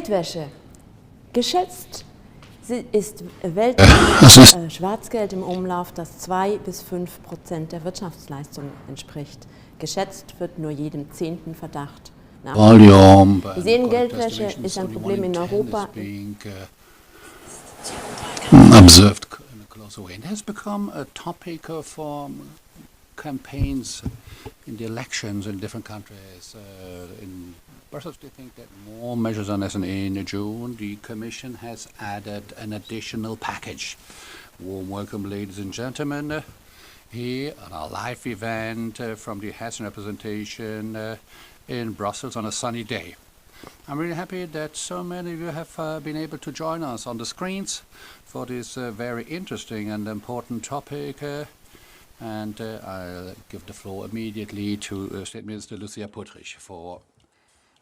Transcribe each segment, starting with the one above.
Geldwäsche. Geschätzt ist weltweit Schwarzgeld im Umlauf, das 2 bis 5% der Wirtschaftsleistung entspricht. Geschätzt wird nur jedem 10. Verdacht. Wir sehen, Geldwäsche ist ein Problem in Europa. Observed in a closer way. It has become a topic for campaigns in the elections in different countries. In Brussels, do you think that more measures are necessary? In June, the Commission has added an additional package. Warm welcome, ladies and gentlemen, here on our live event from the Hessen representation in Brussels on a sunny day. I'm really happy that so many of you have been able to join us on the screens for this very interesting and important topic. And I'll give the floor immediately to State Minister Lucia Puttrich for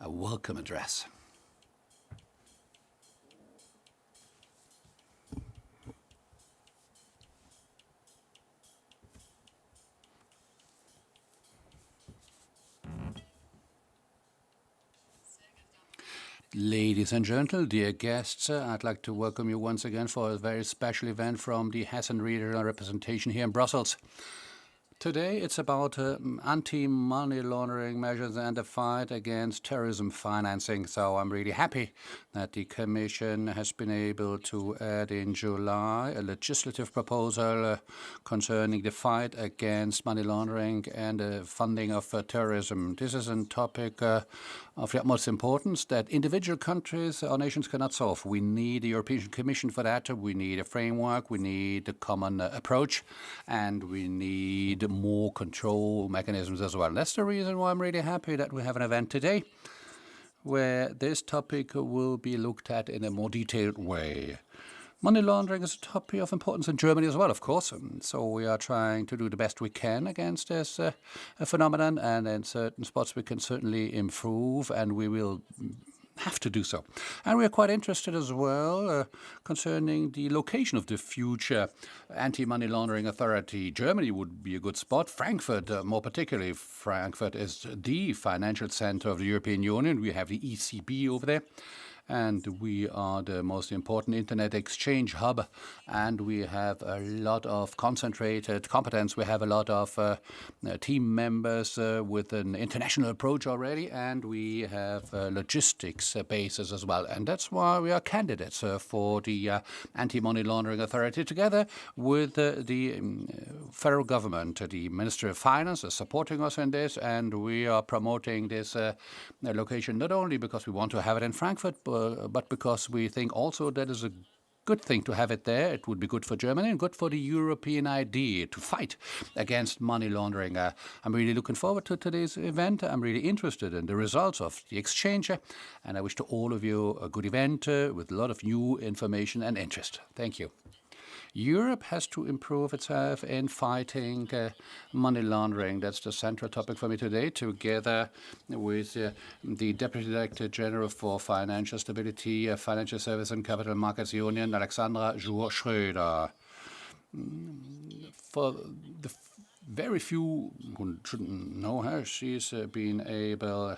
a welcome address. Ladies and gentlemen, dear guests, I'd like to welcome you once again for a very special event from the Hessen Regional Representation here in Brussels. Today it's about anti-money laundering measures and the fight against terrorism financing. So I'm really happy that the Commission has been able to add in July a legislative proposal concerning the fight against money laundering and the funding of terrorism. This is a topic of the utmost importance that individual countries or nations cannot solve. We need the European Commission for that. We need a framework, we need a common approach, and we need more control mechanisms as well. That's the reason why I'm really happy that we have an event today where this topic will be looked at in a more detailed way. Money laundering is a topic of importance in Germany as well, of course. So we are trying to do the best we can against this phenomenon, and in certain spots we can certainly improve, and we will have to do so. And we are quite interested as well concerning the location of the future anti-money laundering authority. Germany would be a good spot. Frankfurt, more particularly, Frankfurt is the financial center of the European Union. We have the ECB over there. And we are the most important internet exchange hub, and we have a lot of concentrated competence. We have a lot of team members with an international approach already, and we have logistics bases as well. And that's why we are candidates for the Anti-Money Laundering Authority, together with the federal government. The Ministry of Finance is supporting us in this, and we are promoting this location not only because we want to have it in Frankfurt, but because we think also that is a good thing to have it there. It would be good for Germany and good for the European idea to fight against money laundering. I'm really looking forward to today's event. I'm really interested in the results of the exchange, and I wish to all of you a good event with a lot of new information and interest. Thank you. Europe has to improve itself in fighting money laundering. That's the central topic for me today, together with the Deputy Director General for Financial Stability, Financial Service and Capital Markets Union, Alexandra Jour-Schroeder. For the very few who shouldn't know her, she's been able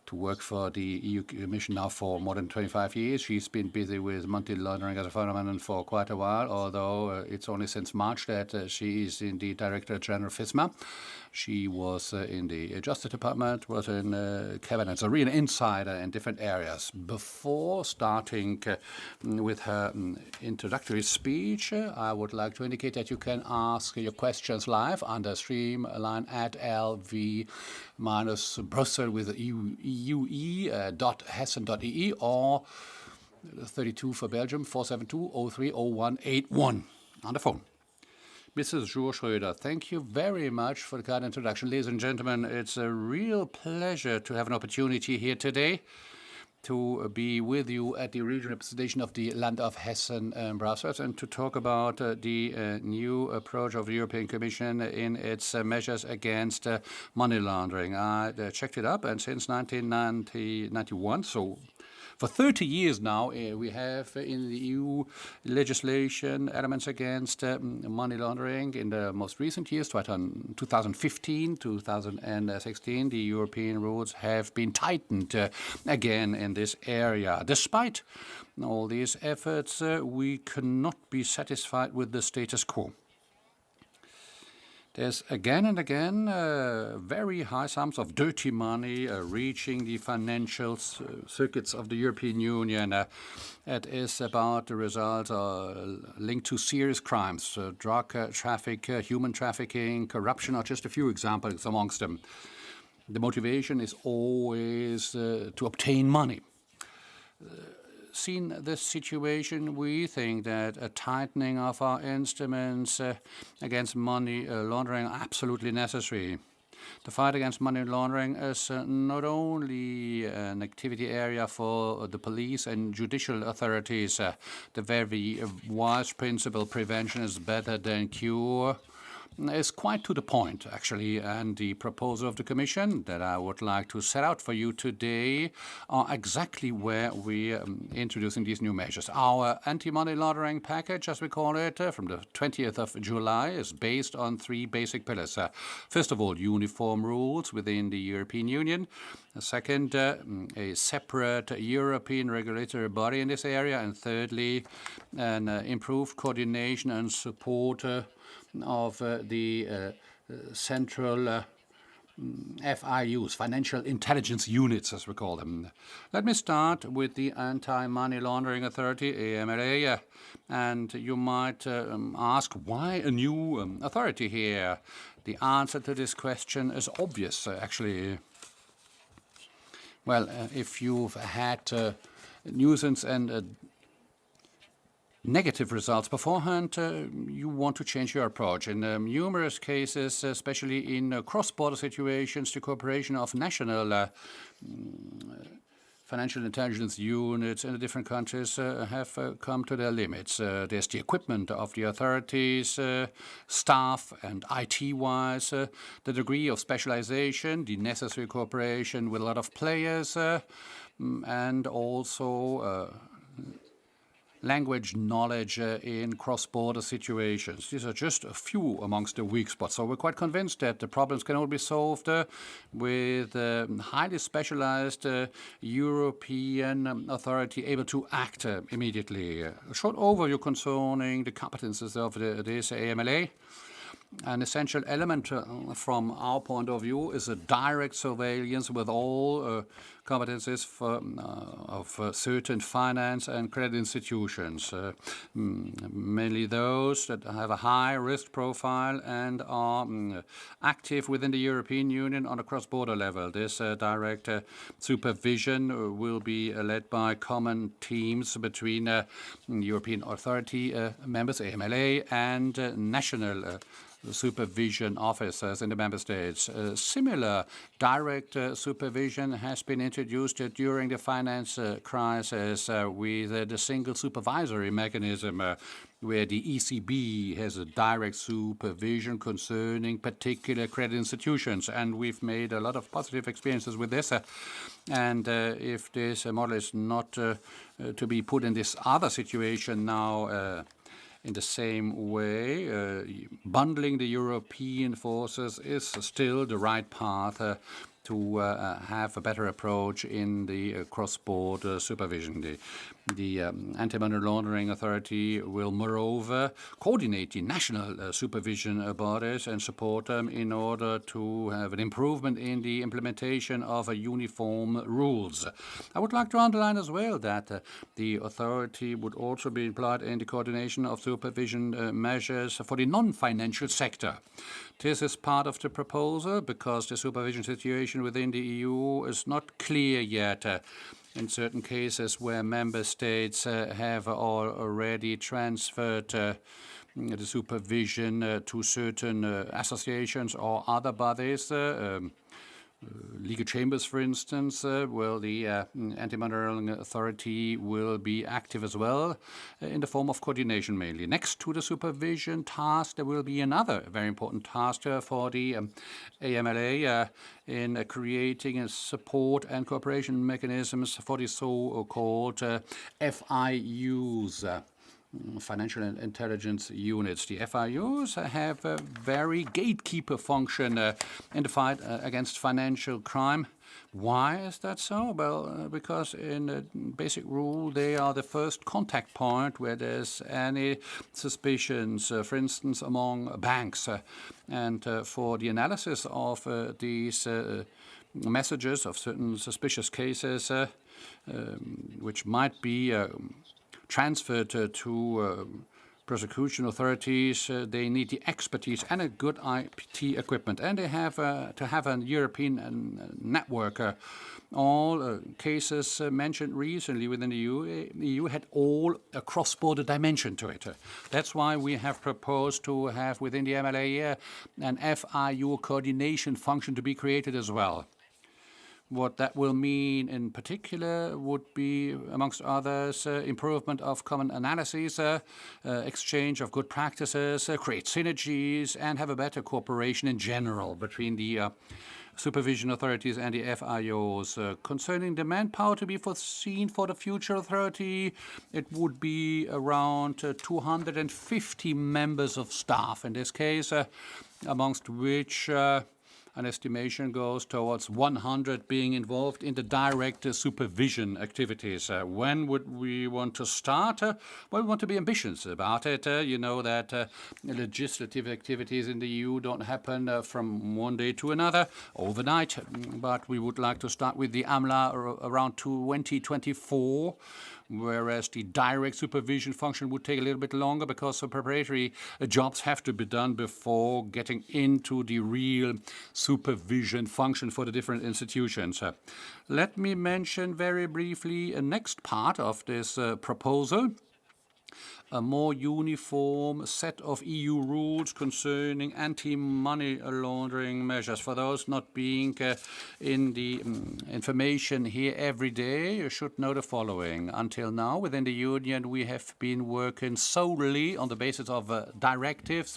to work for the EU Commission now for more than 25 years. She's been busy with money laundering as a phenomenon for quite a while, although it's only since March that she is in the Director General FISMA. She was in the Justice Department, was in Cabinet, a real insider in different areas. Before starting with her introductory speech, I would like to indicate that you can ask your questions live under streamline at lv-brussels with eue.hessen.de or 32 for Belgium, 472-030181 on the phone. Mrs. Jour-Schroeder, thank you very much for the kind introduction. Ladies and gentlemen, it's a real pleasure to have an opportunity here today to be with you at the regional representation of the Land of Hessen in Brussels and to talk about the new approach of the European Commission in its measures against money laundering. I checked it up, and since 1991, so For 30 years now, we have in the EU legislation elements against money laundering. In the most recent years, 2015, 2016, the European rules have been tightened again in this area. Despite all these efforts, we cannot be satisfied with the status quo. There's again and again very high sums of dirty money reaching the financial circuits of the European Union. It is about the results linked to serious crimes, drug traffic, human trafficking, corruption are just a few examples amongst them. The motivation is always to obtain money. Seen this situation, we think that a tightening of our instruments against money laundering are absolutely necessary. The fight against money laundering is not only an activity area for the police and judicial authorities. The very wise principle, prevention is better than cure, is quite to the point, actually, and the proposal of the Commission that I would like to set out for you today are exactly where we are introducing these new measures. Our anti-money laundering package, as we call it, from the 20th of July, is based on three basic pillars. First of all, uniform rules within the European Union. Second, a separate European regulatory body in this area. And thirdly, an improved coordination and support of the central FIUs, Financial Intelligence Units, as we call them. Let me start with the Anti-Money Laundering Authority, AMLA, and you might ask, why a new authority here? The answer to this question is obvious, actually. Well, if you've had nuisance and negative results beforehand, you want to change your approach. In numerous cases, especially in cross-border situations, the cooperation of national financial intelligence units in the different countries have come to their limits. There's the equipment of the authorities, staff and IT-wise, the degree of specialization, the necessary cooperation with a lot of players, and also language knowledge in cross-border situations. These are just a few amongst the weak spots. So we're quite convinced that the problems can all be solved with highly specialized European authority able to act immediately. A short overview concerning the competences of this AMLA. An essential element from our point of view is a direct surveillance with all competences of certain finance and credit institutions, mainly those that have a high risk profile and are active within the European Union on a cross-border level. This direct supervision will be led by common teams between European authority members, AMLA, and national supervision officers in the member states. Similar direct supervision has been introduced during the finance crisis with the single supervisory mechanism where the ECB has a direct supervision concerning particular credit institutions. And we've made a lot of positive experiences with this. And if this model is not to be put in this other situation now, in the same way, bundling the European forces is still the right path to have a better approach in the cross-border supervision. The Anti-Money Laundering Authority will, moreover, coordinate the national supervision bodies and support them in order to have an improvement in the implementation of uniform rules. I would like to underline as well that the authority would also be employed in the coordination of supervision measures for the non-financial sector. This is part of the proposal because the supervision situation within the EU is not clear yet. In certain cases where member states have already transferred the supervision to certain associations or other bodies, legal chambers, for instance, the anti-money laundering authority will be active as well in the form of coordination mainly. Next to the supervision task, there will be another very important task for the AMLA in creating a support and cooperation mechanisms for the so-called FIUs. Financial Intelligence Units. The FIUs have a very gatekeeper function in the fight against financial crime. Why is that so? Well, because in the basic rule, they are the first contact point where there's any suspicions, for instance, among banks. And for the analysis of these messages of certain suspicious cases, which might be transferred to prosecution authorities, they need the expertise and a good IT equipment, and they have to have a European network. All cases mentioned recently within the EU had all a cross-border dimension to it. That's why we have proposed to have within the MLA an FIU coordination function to be created as well. What that will mean in particular would be, amongst others, improvement of common analyses, exchange of good practices, create synergies, and have a better cooperation in general between the supervision authorities and the FIOs. Concerning the manpower to be foreseen for the future authority, it would be around 250 members of staff in this case, amongst which an estimation goes towards 100 being involved in the direct supervision activities. When would we want to start? Well, we want to be ambitious about it. You know that legislative activities in the EU don't happen from one day to another, overnight, but we would like to start with the AMLA around 2024. Whereas the direct supervision function would take a little bit longer because the preparatory jobs have to be done before getting into the real supervision function for the different institutions. Let me mention very briefly a next part of this proposal. A more uniform set of EU rules concerning anti-money laundering measures. For those not being in the information here every day, you should know the following. Until now, within the Union, we have been working solely on the basis of directives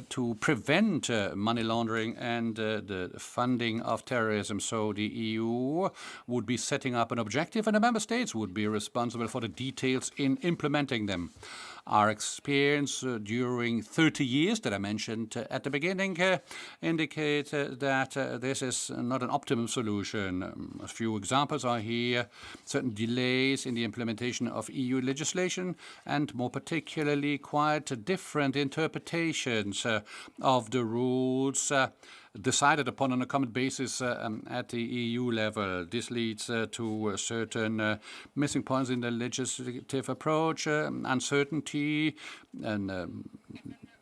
to prevent money laundering and the funding of terrorism. So the EU would be setting up an objective and the member states would be responsible for the details in implementing them. Our experience during 30 years that I mentioned at the beginning indicate that this is not an optimum solution. A few examples are here: certain delays in the implementation of EU legislation and more particularly quite different interpretations of the rules decided upon on a common basis at the EU level. This leads to certain missing points in the legislative approach, uncertainty, and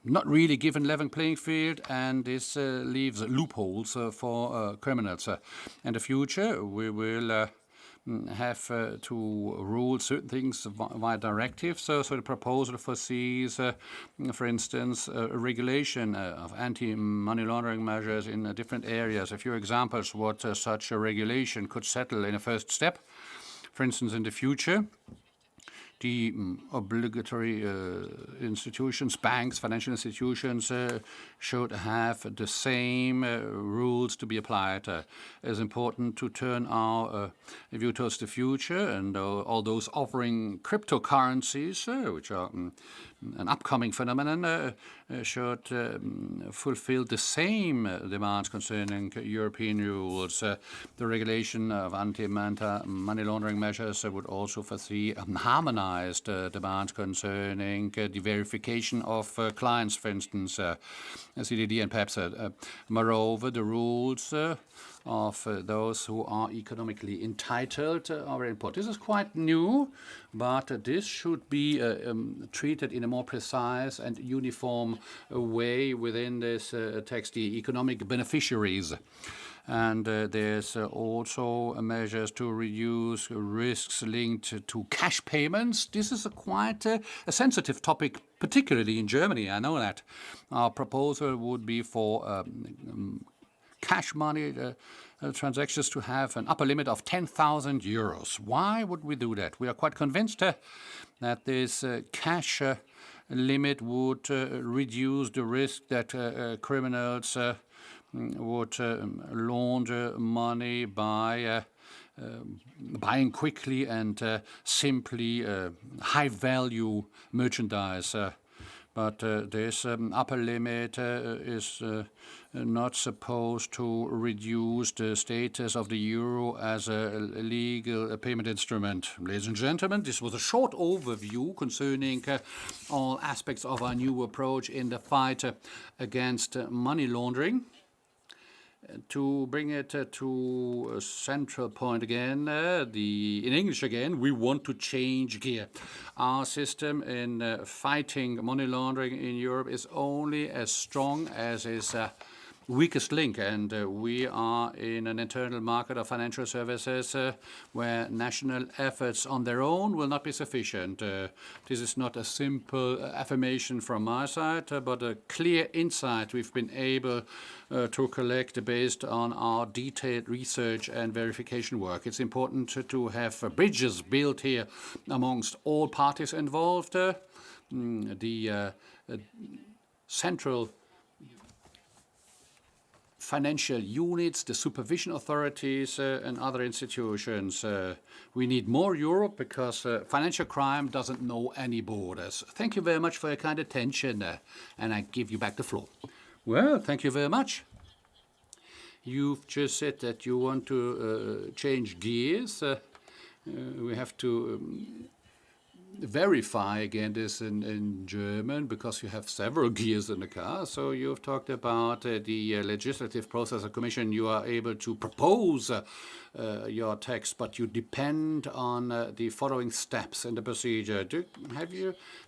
not really given level playing field, and this leaves loopholes for criminals. In the future, we will have to rule certain things via directives. So the proposal foresees, for instance, a regulation of anti-money laundering measures in different areas. A few examples what such a regulation could settle in a first step. For instance, in the future, the obligatory institutions, banks, financial institutions should have the same rules to be applied. It's important to turn our view towards the future, and all those offering cryptocurrencies, which are an upcoming phenomenon, should fulfill the same demands concerning European rules. The regulation of anti-money laundering measures would also foresee harmonized demands concerning the verification of clients, for instance, CDD and PEPs. Moreover, the rules of those who are economically entitled are very important. This is quite new, but this should be treated in a more precise and uniform way within this text, the economic beneficiaries. And there's also measures to reduce risks linked to cash payments. This is quite a sensitive topic, particularly in Germany. I know that. Our proposal would be for cash money transactions to have an upper limit of 10,000 euros. Why would we do that? We are quite convinced that this cash limit would reduce the risk that criminals would launder money by buying quickly and simply high-value merchandise. But this upper limit is not supposed to reduce the status of the euro as a legal payment instrument. Ladies and gentlemen, this was a short overview concerning all aspects of our new approach in the fight against money laundering. To bring it to a central point again, in English again, we want to change gear. Our system in fighting money laundering in Europe is only as strong as its weakest link, and we are in an internal market of financial services where national efforts on their own will not be sufficient. This is not a simple affirmation from my side, but a clear insight we've been able to collect based on our detailed research and verification work. It's important to have bridges built here amongst all parties involved. The central financial units, the supervision authorities, and other institutions. We need more Europe because financial crime doesn't know any borders. Thank you very much for your kind attention, and I give you back the floor. Well, thank you very much. You've just said that you want to change gears. We have to verify again this in German because you have several gears in the car. So you've talked about the legislative process of Commission. You are able to propose your text, but you depend on the following steps in the procedure. Do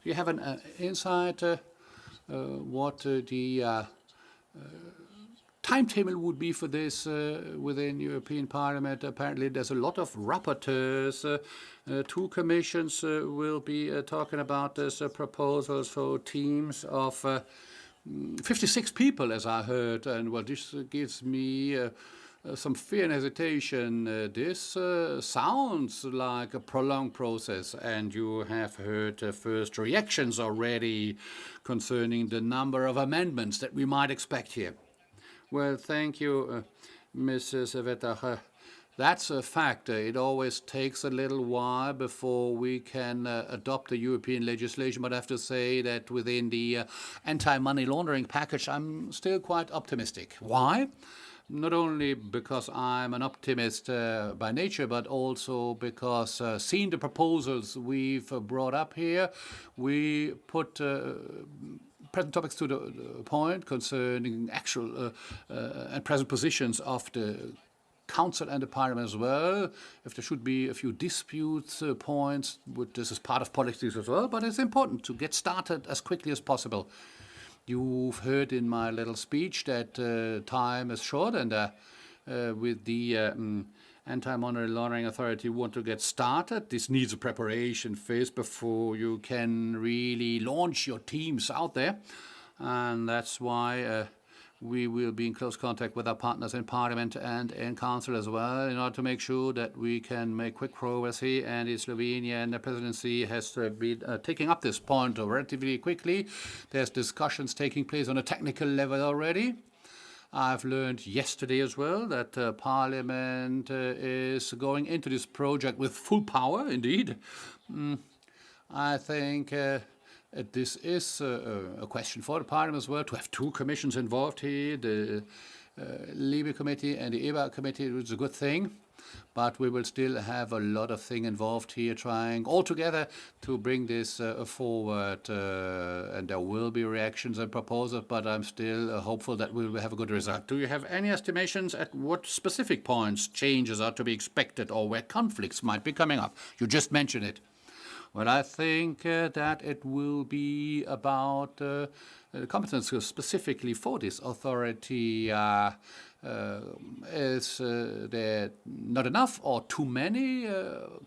you have an insight what the timetable would be for this within European Parliament? Apparently there's a lot of rapporteurs. Two commissions will be talking about this proposal, so teams of 56 people, as I heard, and well, this gives me some fear and hesitation. This sounds like a prolonged process, and you have heard first reactions already concerning the number of amendments that we might expect here. Well, thank you, Mrs. Wettach. That's a fact. It always takes a little while before we can adopt the European legislation, but I have to say that within the anti-money laundering package, I'm still quite optimistic. Why? Not only because I'm an optimist by nature, but also because seeing the proposals we've brought up here, we put present topics to the point concerning actual and present positions of the Council and the Parliament as well. If there should be a few dispute points, this is part of politics as well, but it's important to get started as quickly as possible. You've heard in my little speech that time is short, and with the Anti-Money Laundering Authority want to get started. This needs a preparation phase before you can really launch your teams out there, and that's why we will be in close contact with our partners in Parliament and in Council as well in order to make sure that we can make quick progress here. And the Slovenian presidency has been taking up this point relatively quickly. There's discussions taking place on a technical level already. I've learned yesterday as well that Parliament is going into this project with full power, indeed. I think this is a question for the Parliament as well, to have two commissions involved here, the Libe Committee and the EBA Committee, which is a good thing. But we will still have a lot of things involved here, trying all together to bring this forward. And there will be reactions and proposals, but I'm still hopeful that we will have a good result. Do you have any estimations at what specific points changes are to be expected or where conflicts might be coming up? You just mentioned it. Well, I think that it will be about competence specifically for this authority. Is there not enough or too many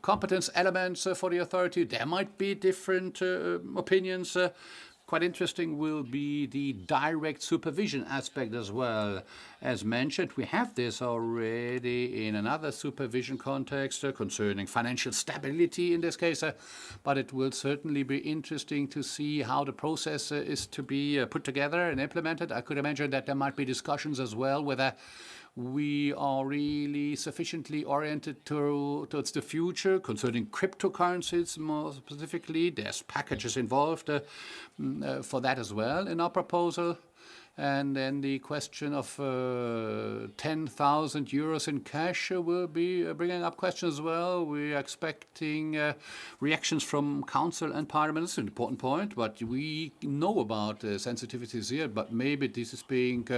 competence elements for the authority? There might be different opinions. quite interesting will be the direct supervision aspect as well. As mentioned, we have this already in another supervision context concerning financial stability in this case, but it will certainly be interesting to see how the process is to be put together and implemented. I could imagine that there might be discussions as well whether we are really sufficiently oriented towards the future concerning cryptocurrencies more specifically. There's packages involved for that as well in our proposal. And then the question of 10,000 euros in cash will be bringing up questions as well. We are expecting reactions from Council and Parliament. It's an important point, but we know about sensitivities here, but maybe this is being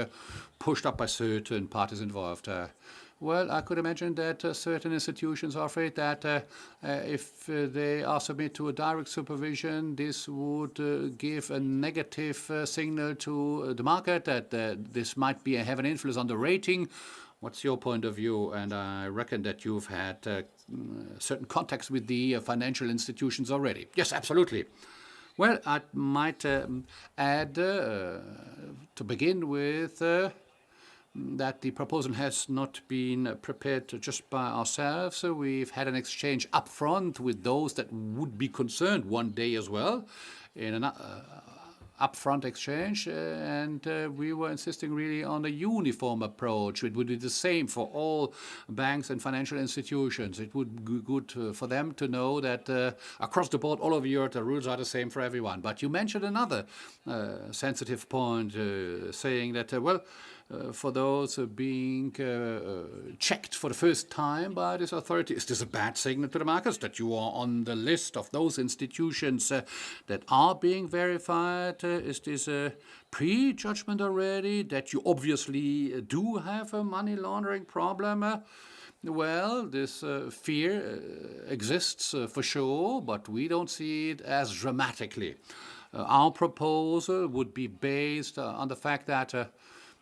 pushed up by certain parties involved. Well, I could imagine that certain institutions are afraid that if they are submitted to a direct supervision, this would give a negative signal to the market, that this might have an influence on the rating. What's your point of view? And I reckon that you've had certain contacts with the financial institutions already. Yes, absolutely. Well, I might add, to begin with, that the proposal has not been prepared just by ourselves. We've had an exchange up front with those that would be concerned one day as well in an upfront exchange, and we were insisting really on a uniform approach. It would be the same for all banks and financial institutions. It would be good for them to know that across the board, all over Europe, the rules are the same for everyone. But you mentioned another sensitive point, saying that, for those being checked for the first time by this authority, is this a bad signal to the markets that you are on the list of those institutions that are being verified? Is this a prejudgment already that you obviously do have a money laundering problem? Well, this fear exists for sure, but we don't see it as dramatically. Our proposal would be based on the fact that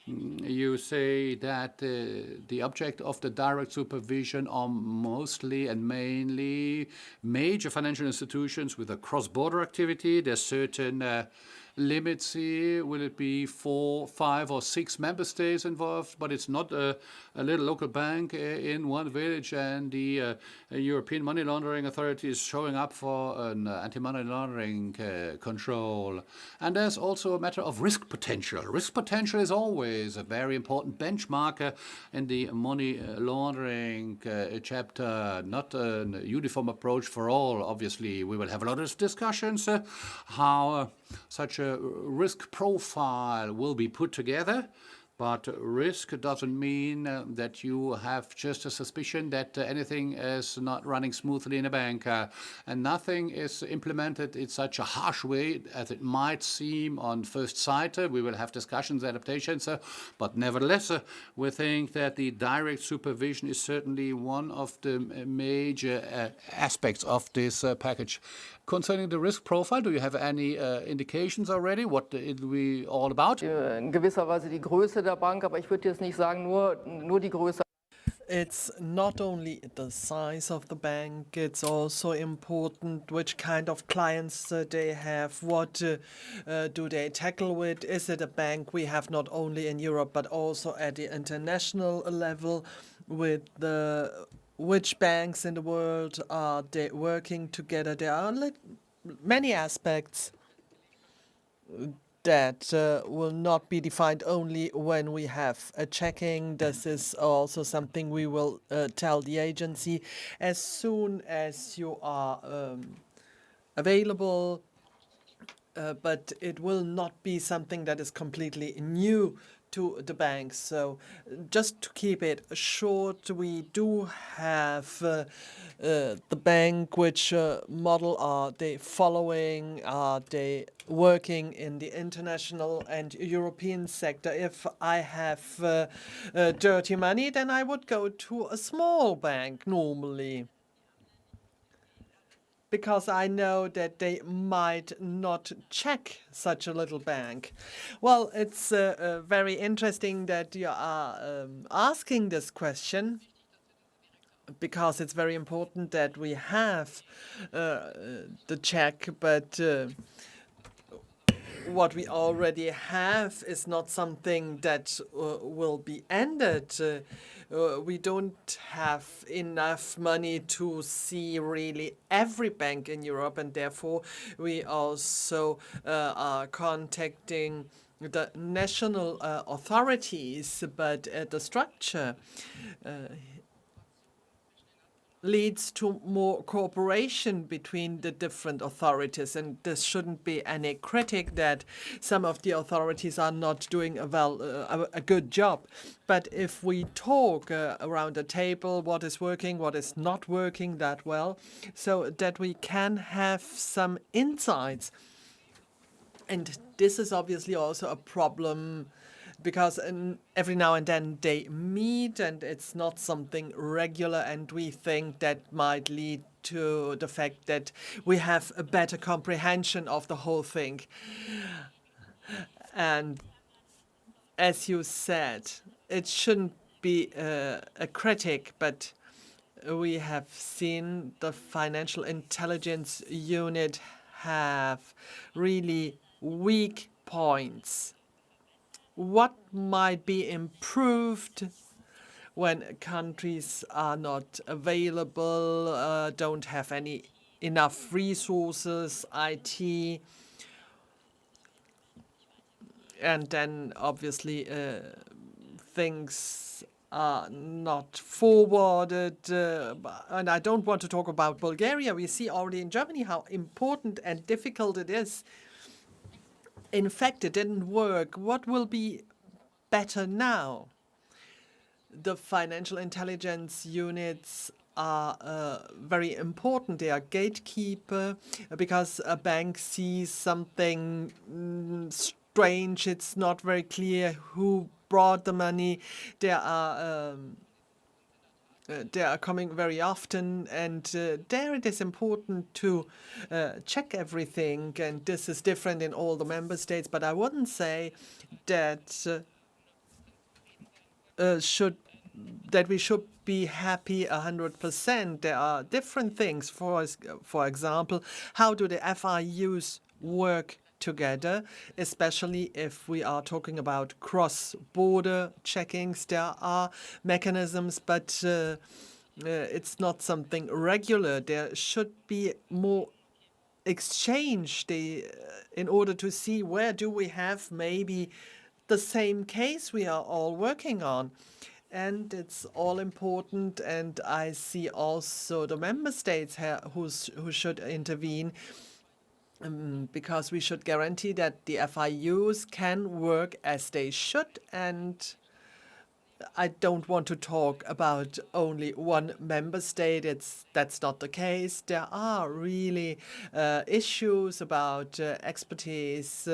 you say that the object of the direct supervision are mostly and mainly major financial institutions with a cross-border activity. There's certain limits here. Will it be 4, 5, or 6 member states involved? But it's not a little local bank in one village, and the European Money Laundering Authority is showing up for an anti-money laundering control. And there's also a matter of risk potential. Risk potential is always a very important benchmark in the money laundering chapter. Not a uniform approach for all. Obviously, we will have a lot of discussions how such a risk profile will be put together. But risk doesn't mean that you have just a suspicion that anything is not running smoothly in a bank. And nothing is implemented in such a harsh way as it might seem on first sight. We will have discussions, adaptations, but nevertheless, we think that the direct supervision is certainly one of the major aspects of this package. Concerning the risk profile, do you have any indications already, what it will be all about? In gewisser Weise die Größe der Bank, aber ich würde jetzt nicht sagen, nur die Größe. It's not only the size of the bank, it's also important which kind of clients they have, what do they tackle with. Is it a bank we have not only in Europe but also at the international level? With which banks in the world are they working together? There are many aspects that will not be defined only when we have a checking. This is also something we will tell the agency as soon as you are available, but it will not be something that is completely new to the banks. So just to keep it short, we do have the bank, which model are they following, are they working in the international and European sector. If I have dirty money, then I would go to a small bank normally, because I know that they might not check such a little bank. Well, it's very interesting that you are asking this question, because it's very important that we have the check, but what we already have is not something that will be ended. We don't have enough money to see really every bank in Europe, and therefore we also are contacting the national authorities, but the structure leads to more cooperation between the different authorities, and there shouldn't be any critic that some of the authorities are not doing a good job. But if we talk around the table what is working, what is not working that well, so that we can have some insights. And this is obviously also a problem because every now and then they meet and it's not something regular, and we think that might lead to the fact that we have a better comprehension of the whole thing. And as you said, it shouldn't be a critic, but we have seen the financial intelligence unit have really weak points. What might be improved when countries are not available, don't have enough resources, IT, and then obviously things are not forwarded. And I don't want to talk about Bulgaria. We see already in Germany how important and difficult it is. In fact, it didn't work. What will be better now? The financial intelligence units are very important. They are gatekeeper because a bank sees something strange. It's not very clear who brought the money. They are coming very often, and there it is important to check everything, and this is different in all the member states, but I wouldn't say that we should be happy 100%. There are different things. For example, how do the FIUs work together, especially if we are talking about cross-border checkings? There are mechanisms, but it's not something regular. There should be more exchange in order to see where do we have maybe the same case we are all working on. And it's all important, and I see also the member states who should intervene, because we should guarantee that the FIUs can work as they should. And I don't want to talk about only one member state. That's not the case. There are really issues about expertise,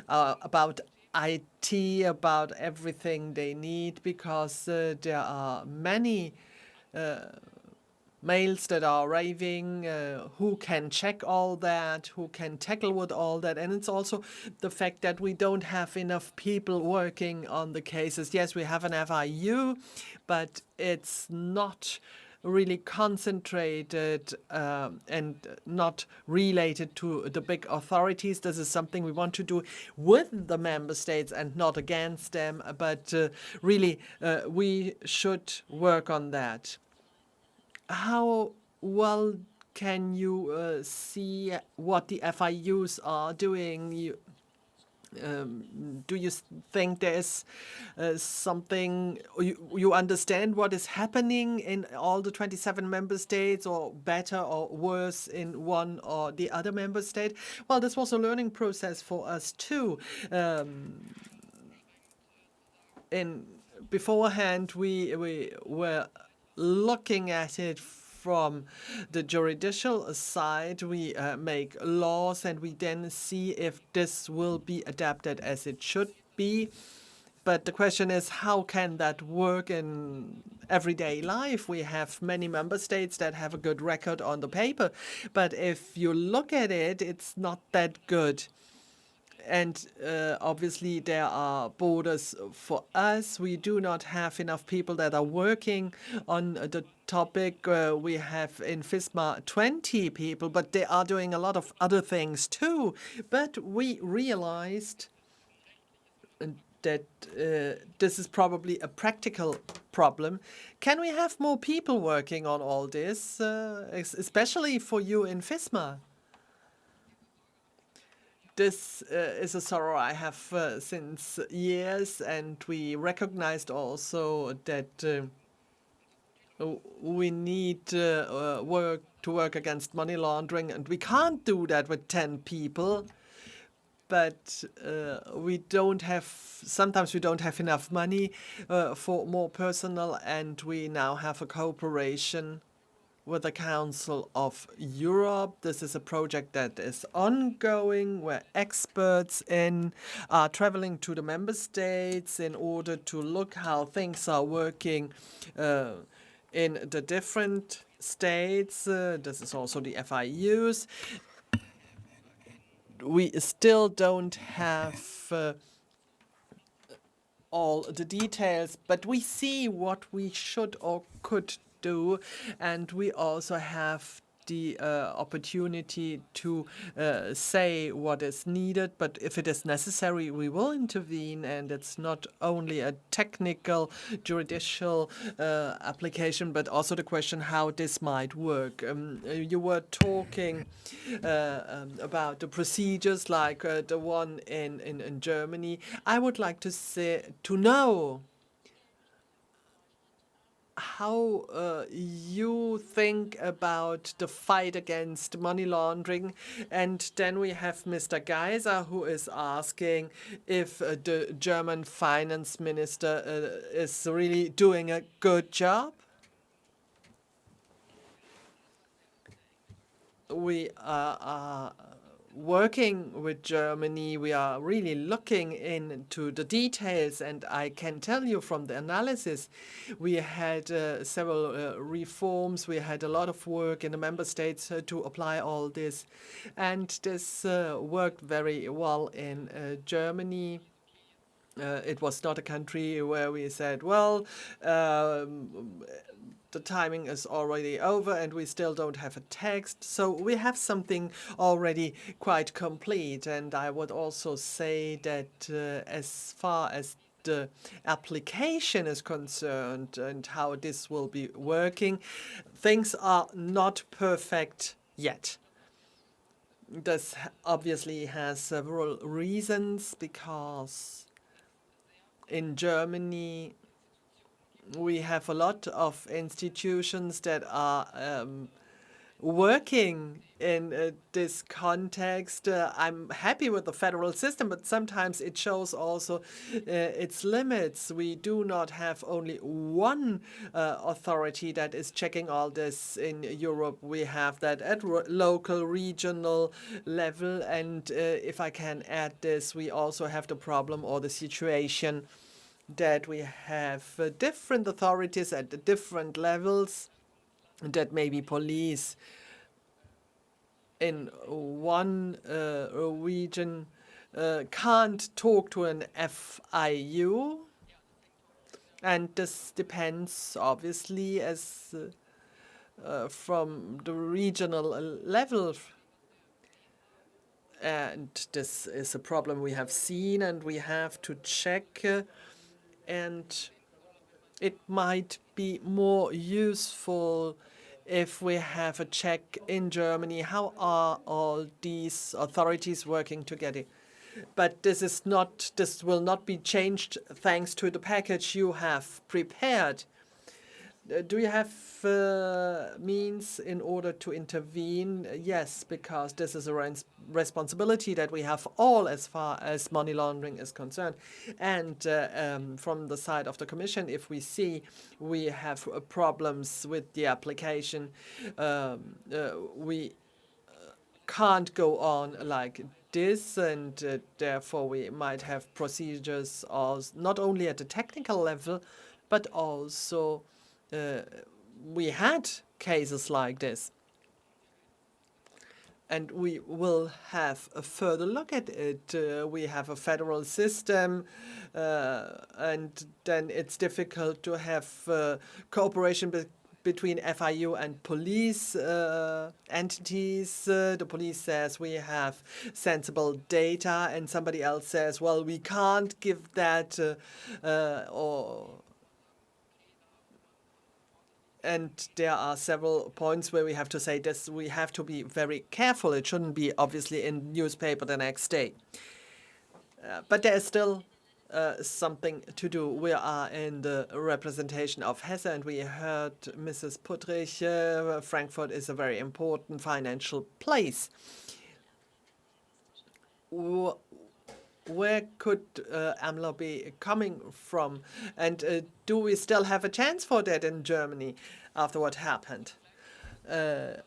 about IT, about everything they need, because there are many mails that are arriving, who can check all that, who can tackle with all that. And it's also the fact that we don't have enough people working on the cases. Yes, we have an FIU, but it's not really concentrated and not related to the big authorities. This is something we want to do with the member states and not against them, but really we should work on that. How well can you see what the FIUs are doing? Do you think there is something, you understand what is happening in all the 27 member states, or better or worse in one or the other member state? Well, this was a learning process for us too. Beforehand, we were looking at it from the judicial side. We make laws, and we then see if this will be adapted as it should be. But the question is, how can that work in everyday life? We have many member states that have a good record on the paper, but if you look at it, it's not that good. And obviously there are borders for us. We do not have enough people that are working on the topic. We have in FISMA 20 people, but they are doing a lot of other things too. But we realized that this is probably a practical problem. Can we have more people working on all this, especially for you in FISMA? This is a sorrow I have since years, and we recognized also that we need work to work against money laundering, and we can't do that with 10 people. But we don't have, sometimes we don't have enough money for more personnel, and we now have a cooperation with the Council of Europe. This is a project that is ongoing, where experts are traveling to the member states in order to look how things are working in the different states. This is also the FIUs. We still don't have all the details, but we see what we should or could do, and we also have the opportunity to say what is needed. But if it is necessary, we will intervene, and it's not only a technical judicial application, but also the question how this might work. You were talking about the procedures like the one in Germany. I would like to know how you think about the fight against money laundering. And then we have Mr. Geiser, who is asking if the German finance minister is really doing a good job. We are working with Germany. We are really looking into the details, and I can tell you from the analysis, we had several reforms. We had a lot of work in the member states to apply all this, and this worked very well in Germany. It was not a country where we said, well, the timing is already over and we still don't have a text. So we have something already quite complete. And I would also say that as far as the application is concerned and how this will be working, things are not perfect yet. This obviously has several reasons, because in Germany we have a lot of institutions that are working in this context. I'm happy with the federal system, but sometimes it shows also its limits. We do not have only one authority that is checking all this in Europe. We have that at local, regional level. And if I can add this, we also have the problem or the situation that we have different authorities at the different levels, that maybe police in one region can't talk to an FIU, and this depends obviously as from the regional level. And this is a problem we have seen, and we have to check. And it might be more useful if we have a check in Germany. How are all these authorities working together? But this will not be changed thanks to the package you have prepared. Do you have means in order to intervene? Yes, because this is a responsibility that we have all as far as money laundering is concerned. And from the side of the Commission, if we see we have problems with the application, we can't go on like this, and therefore we might have procedures not only at the technical level, but also we had cases like this. and we will have a further look at it. We have a federal system, and then it's difficult to have cooperation between FIU and police entities. The police says we have sensible data, and somebody else says, well, we can't give that, and there are several points where we have to say this. We have to be very careful. It shouldn't be obviously in newspaper the next day. But there is still something to do. We are in the representation of Hesse, and we heard Mrs. Puttrich. Frankfurt is a very important financial place. Where could AMLO be coming from? And do we still have a chance for that in Germany after what happened?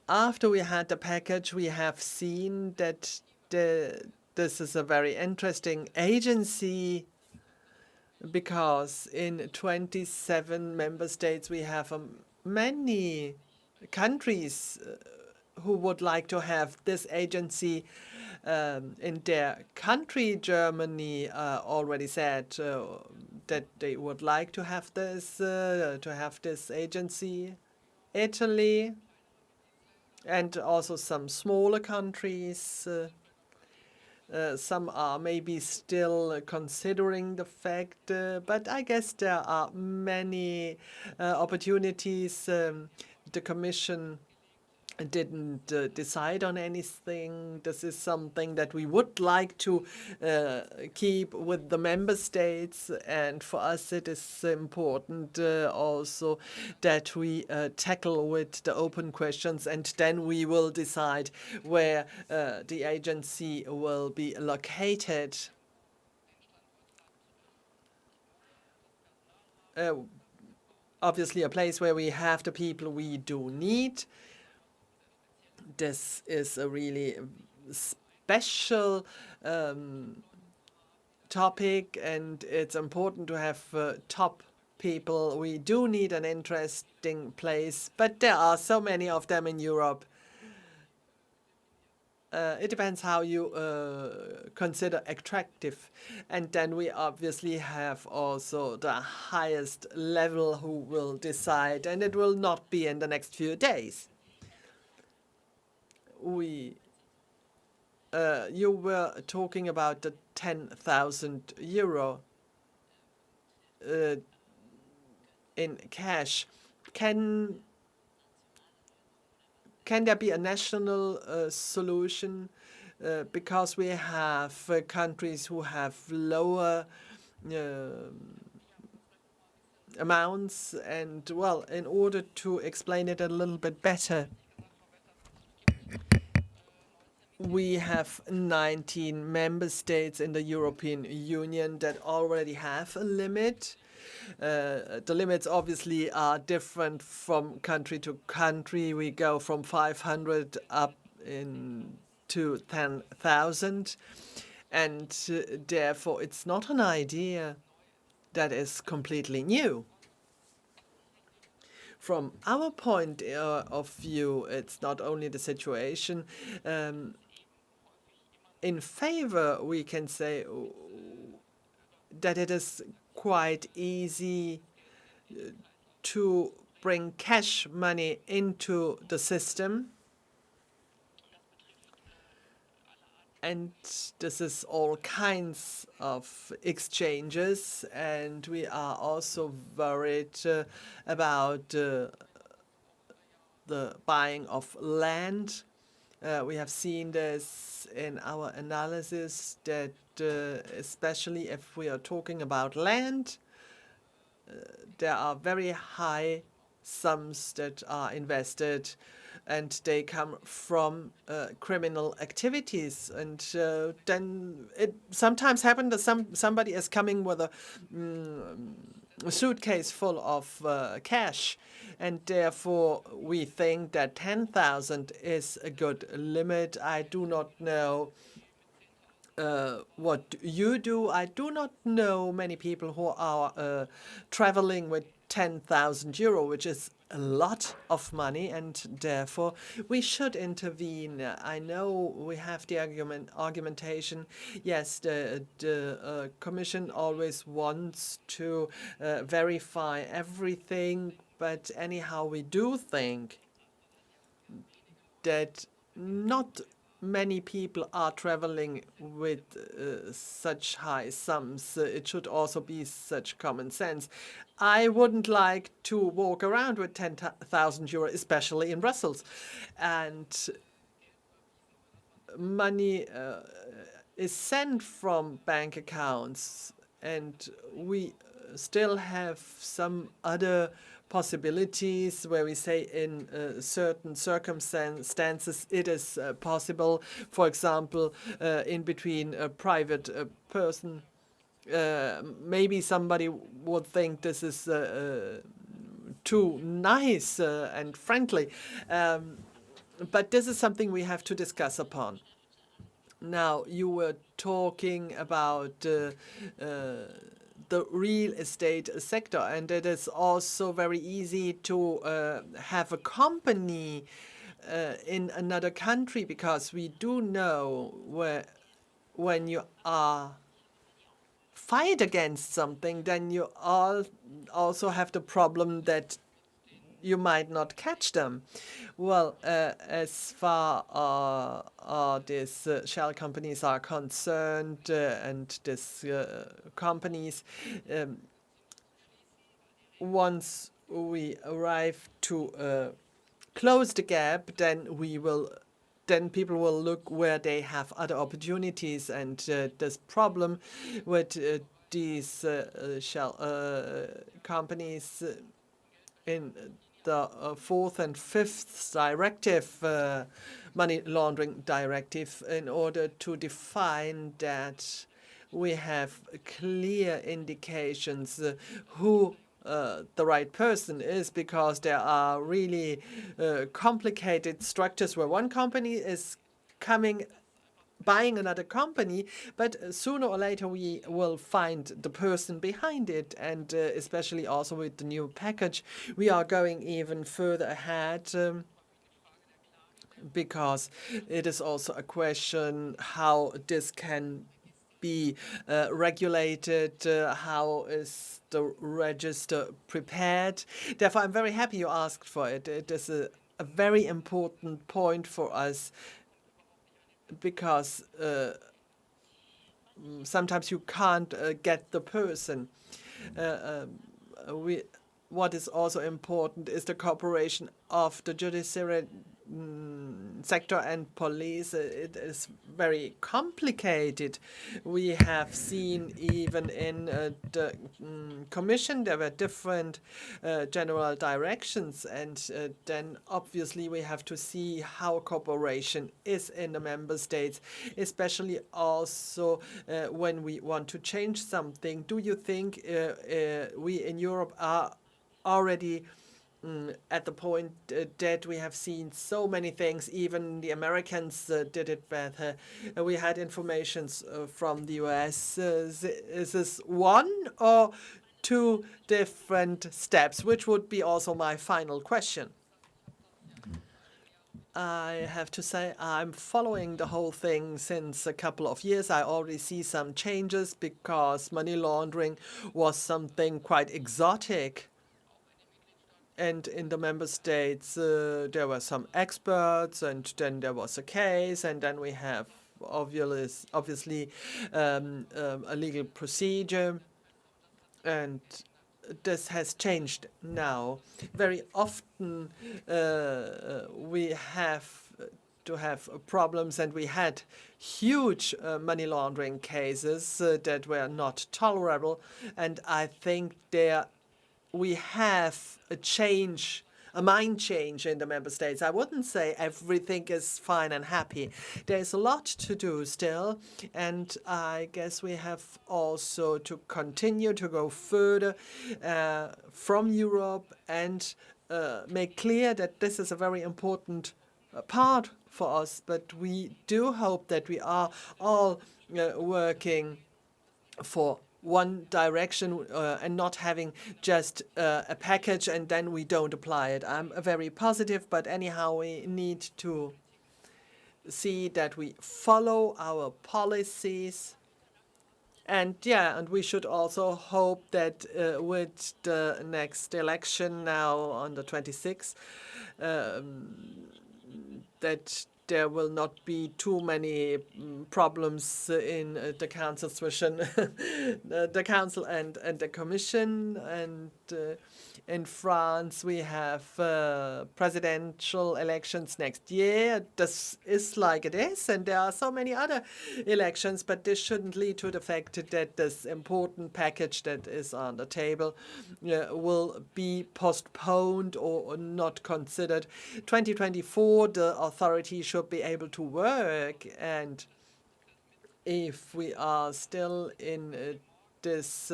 After we had the package, we have seen that this is a very interesting agency, because in 27 member states we have many countries who would like to have this agency in their country. Germany already said that they would like to have this agency. Italy, and also some smaller countries. Some are maybe still considering the fact, but I guess there are many opportunities. The Commission didn't decide on anything. This is something that we would like to keep with the member states, and for us it is important also that we tackle with the open questions, and then we will decide where the agency will be located. Obviously a place where we have the people we do need. This is a really special topic, and it's important to have top people. We do need an interesting place, but there are so many of them in Europe. It depends how you consider attractive. And then we obviously have also the highest level who will decide, and it will not be in the next few days. You were talking about the 10,000 euro in cash. Can there be a national solution? Because we have countries who have lower amounts, and well, in order to explain it a little bit better, we have 19 member states in the European Union that already have a limit. The limits obviously are different from country to country. We go from 500 up to 10,000. And therefore, it's not an idea that is completely new. From our point of view, it's not only the situation. In favor, we can say that it is quite easy to bring cash money into the system. And this is all kinds of exchanges, and we are also worried about the buying of land. We have seen this in our analysis that especially if we are talking about land, there are very high sums that are invested, and they come from criminal activities. And then it sometimes happens that somebody is coming with a suitcase full of cash, and therefore we think that 10,000 is a good limit. I do not know what you do. I do not know many people who are traveling with 10,000 euro, which is a lot of money, and therefore we should intervene. I know we have the argumentation. Yes, the Commission always wants to verify everything, but anyhow, we do think that not many people are traveling with such high sums. It should also be such common sense. I wouldn't like to walk around with 10,000 euro, especially in Brussels. And money is sent from bank accounts, and we still have some other possibilities where we say in certain circumstances it is possible. For example, in between a private person, maybe somebody would think this is too nice and friendly, but this is something we have to discuss upon. Now, you were talking about the real estate sector, and it is also very easy to have a company in another country, because we do know when you are fight against something, then you also have the problem that you might not catch them. Well, as far these shell companies are concerned, and these companies, once we arrive to close the gap, then people will look where they have other opportunities, and this problem with these shell companies in the fourth and fifth directive, money laundering directive, in order to define that we have clear indications who the right person is, because there are really complicated structures where one company is buying another company, but sooner or later we will find the person behind it. And especially also with the new package, we are going even further ahead, because it is also a question how this can be regulated, how is the register prepared. Therefore, I'm very happy you asked for it. It is a very important point for us, because sometimes you can't get the person. What is also important is the cooperation of the judiciary sector and police. It is very complicated. We have seen even in the Commission there were different general directions, and then obviously we have to see how cooperation is in the member states, especially also when we want to change something. Do you think we in Europe are already at the point that we have seen so many things? Even the Americans did it better. We had informations from the US. Is this one or two different steps? Which would be also my final question. I have to say I'm following the whole thing since a couple of years. I already see some changes, because money laundering was something quite exotic. And in the member states, there were some experts, and then there was a case, and then we have obviously a legal procedure, and this has changed now. Very often we have to have problems, and we had huge money laundering cases that were not tolerable, and I think we have a mind change in the member states. I wouldn't say everything is fine and happy. There's a lot to do still, and I guess we have also to continue to go further from Europe and make clear that this is a very important part for us. But we do hope that we are all working for one direction and not having just a package and then we don't apply it. I'm very positive, but anyhow, we need to see that we follow our policies. And yeah, and we should also hope that with the next election now on the 26th, that there will not be too many problems in the council zwischen the council and the commission. And in France, we have presidential elections next year. This is like it is, and there are so many other elections, but this shouldn't lead to the fact that this important package that is on the table will be postponed or not considered. 2024, the authority should be able to work, and if we are still in this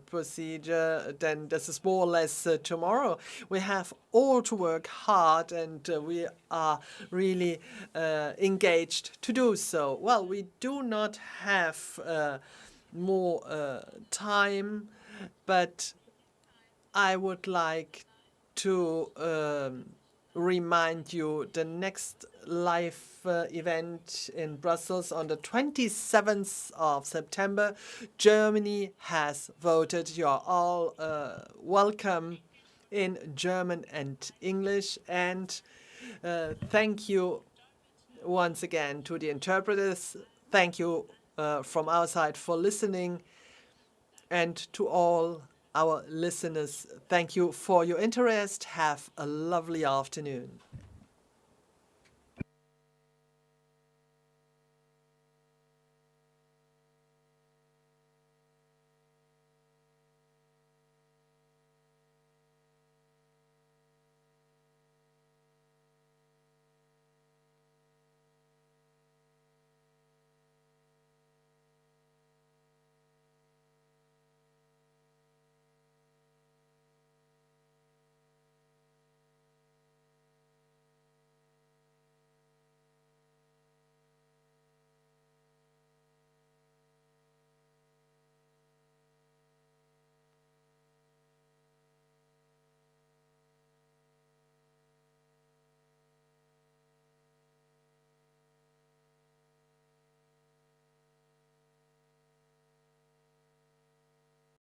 procedure, then this is more or less tomorrow. We have all to work hard, and we are really engaged to do so. Well, we do not have more time, but I would like to remind you the next live event in Brussels on the 27th of September. Germany has voted. You are all welcome in German and English. And thank you once again to the interpreters. Thank you from our side for listening. And to all our listeners, thank you for your interest. Have a lovely afternoon.